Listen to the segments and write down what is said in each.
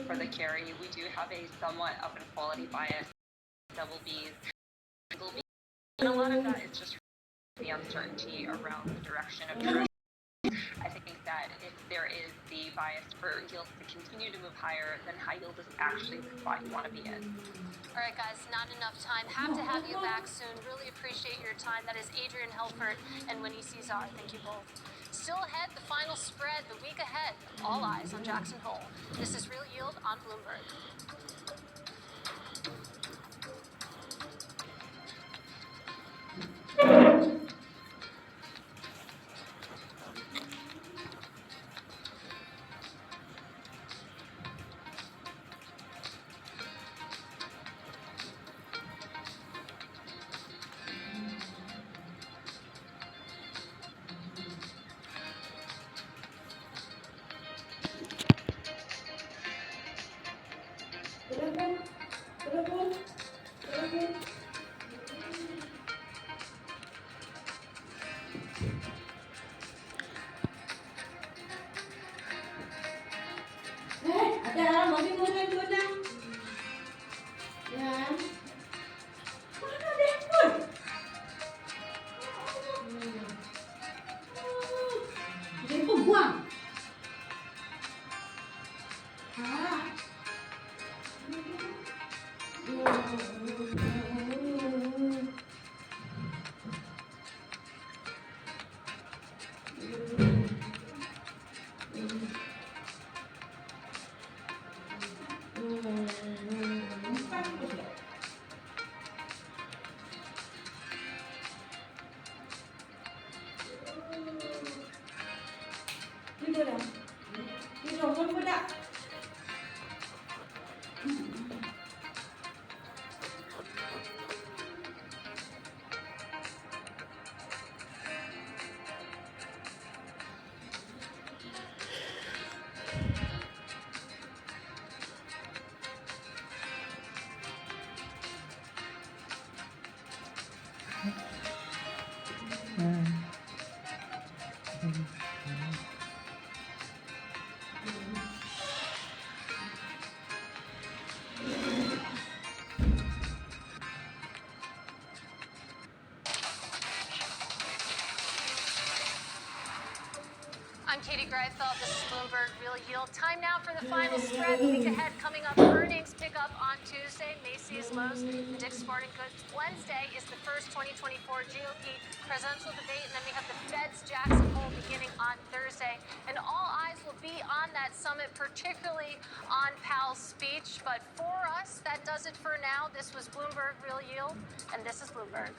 for the carry. We do have a somewhat up in quality bias, double Bs, single Bs, and a lot of that is just the uncertainty around the direction of Treasury. I think that if there is the bias for yields to continue to move higher, then high yield is actually the spot you want to be in. All right, guys, not enough time. Have to have you back soon. Really appreciate your time. That is Adrian Helfert and Winnie Cesar. Thank you both. Still ahead, the final spread, the week ahead. All eyes on Jackson Hole. This is Real Yield on Bloomberg. Ada mami guna. Ya. Mana handphone? Handphone buang. Ah. Tidur dah. Tidur, kau dah. I'm Katie Greifeld. This is Bloomberg Real Yield. Time now for the final spread. The week ahead coming up. Earnings pick up on Tuesday. Macy's Lowe's, the Dick's Sporting Goods. Wednesday is the first 2024 GOP presidential debate, and then we have the Fed's Jackson Hole beginning on Thursday. And all eyes will be on that summit, particularly on Powell's speech. But for us, that does it for now. This was Bloomberg Real Yield, and this is Bloomberg.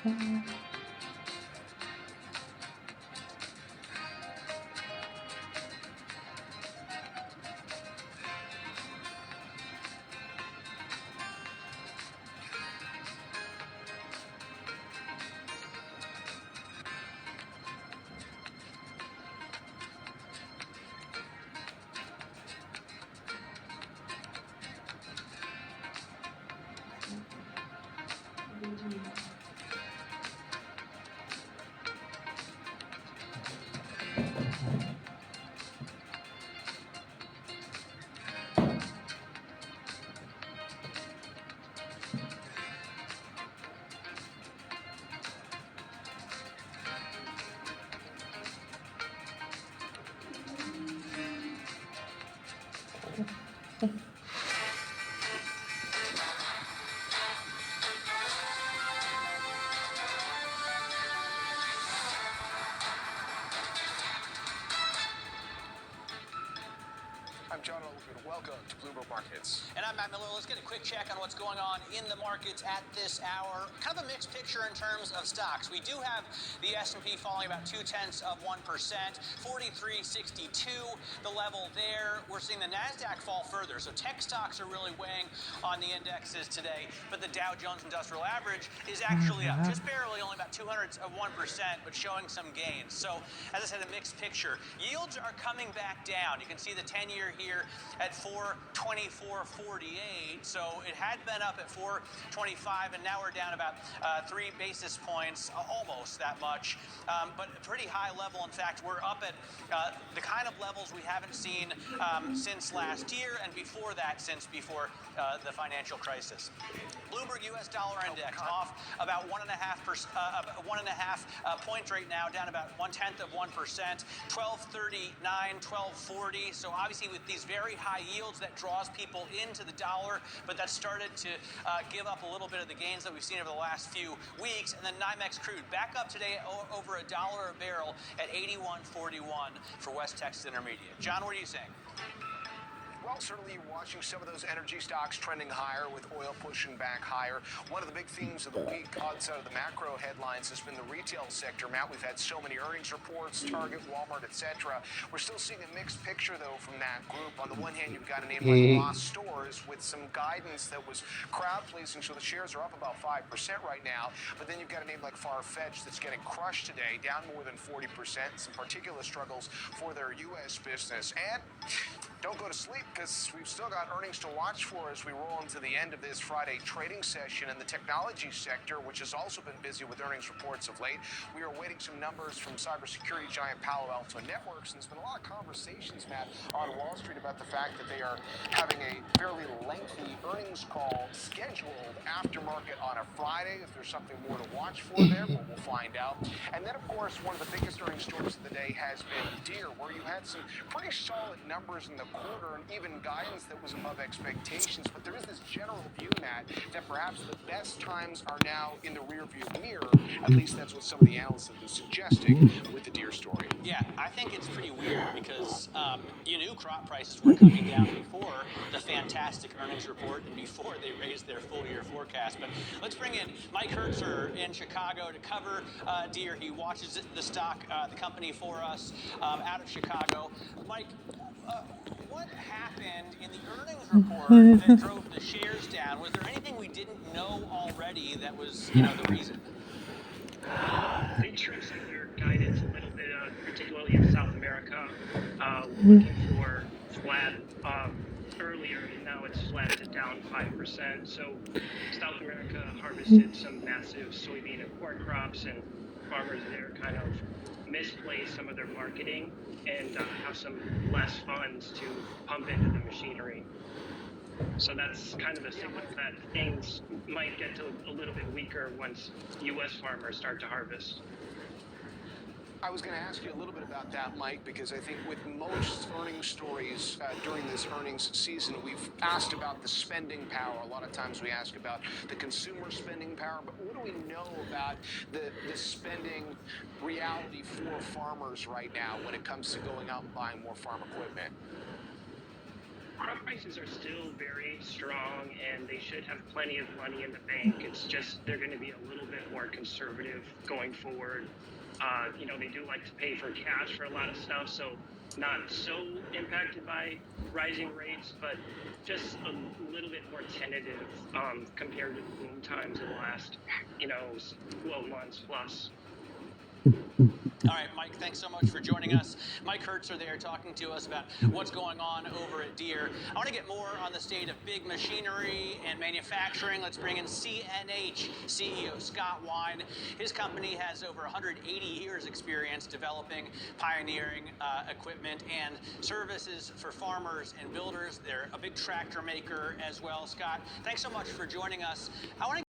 I'm John Oliver. Welcome to Bloomberg Markets. And I'm Matt Miller. Let's get a quick check on what's going on in the markets at this hour. Kind of a mixed picture in terms of stocks. We do have the S&P falling about 0.2%, 43.62, the level there. We're seeing the NASDAQ fall further. So tech stocks are really weighing on the indexes today. But the Dow Jones Industrial Average is actually up, just barely, only about 0.02%, but showing some gains. So as I said, a mixed picture. Yields are coming back down. You can see the 10-year here at 4.2448. So it had been up at 4.25, and now we're down about 3 basis points, almost that much, but a pretty high level. In fact, we're up at the kind of levels we haven't seen since last year, and before that, since before the financial crisis. Bloomberg U.S. Dollar Index off about 1.5 points right now, down about 0.1%, 12.39, 12.40. So obviously with these very high yields, that draws people into the dollar, but that started to give up a little bit of the gains that we've seen over the last few weeks. And then NYMEX crude back up today over $1 a barrel at 81.41 for West Texas Intermediate. John, what are you saying? Well, certainly you're watching some of those energy stocks trending higher with oil pushing back higher. One of the big themes of the week outside of the macro headlines has been the retail sector. Matt, we've had so many earnings reports, Target, Walmart, etc. We're still seeing a mixed picture, though, from that group. On the one hand, you've got a name like Ross Stores with some guidance that was crowd-pleasing, so the shares are up about 5% right now. But then you've got a name like Farfetch that's getting crushed today, down more than 40%. Some particular struggles for their U.S. business. And don't go to sleep, because we've still got earnings to watch for as we roll into the end of this Friday trading session in the technology sector, which has also been busy with earnings reports of late. We are awaiting some numbers from cybersecurity giant Palo Alto Networks, and there's been a lot of conversations, Matt, on Wall Street about the fact that they are having a fairly lengthy earnings call scheduled after market on a Friday. If there's something more to watch for there, well, we'll find out. And then, of course, one of the biggest earnings stories of the day has been Deere, where you had some pretty solid numbers in the quarter and even guidance that was above expectations. But there is this general view, Matt, that perhaps the best times are now in the rearview mirror. At least that's what some of the analysts have been suggesting with the Deere story. Yeah, I think it's pretty weird because you knew crop prices were coming down before the fantastic earnings report and before they raised their full-year forecast. But let's bring in Mike Hertzer in Chicago to cover Deere. He watches the stock, the company for us out of Chicago. Mike, what happened in the earnings report that drove the shares down? Was there anything we didn't know already that was, the reason? They trimmed some of their guidance a little bit, particularly in South America, looking for flat earlier, and now it's flat to down 5%. So South America harvested some massive soybean and corn crops, and farmers there kind of misplaced some of their marketing and have some less funds to pump into the machinery. So that's kind of a signal that things might get to a little bit weaker once U.S. farmers start to harvest. I was going to ask you a little bit about that, Mike, because I think with most earnings stories during this earnings season, we've asked about the spending power. A lot of times we ask about the consumer spending power, but what do we know about the spending reality for farmers right now when it comes to going out and buying more farm equipment? crop prices are still very strong, and they should have plenty of money in the bank. It's just they're going to be a little bit more conservative going forward. You know, they do like to pay for cash for a lot of stuff, so not so impacted by rising rates, but just a little bit more tentative compared to the boom times in the last, 12 months plus. All right, Mike, thanks so much for joining us. Mike Hertzer there talking to us about what's going on over at Deere. I want to get more on the state of big machinery and manufacturing. Let's bring in CNH CEO Scott Wine. His company has over 180 years experience developing pioneering equipment and services for farmers and builders. They're a big tractor maker as well. Scott, thanks so much for joining us. I want to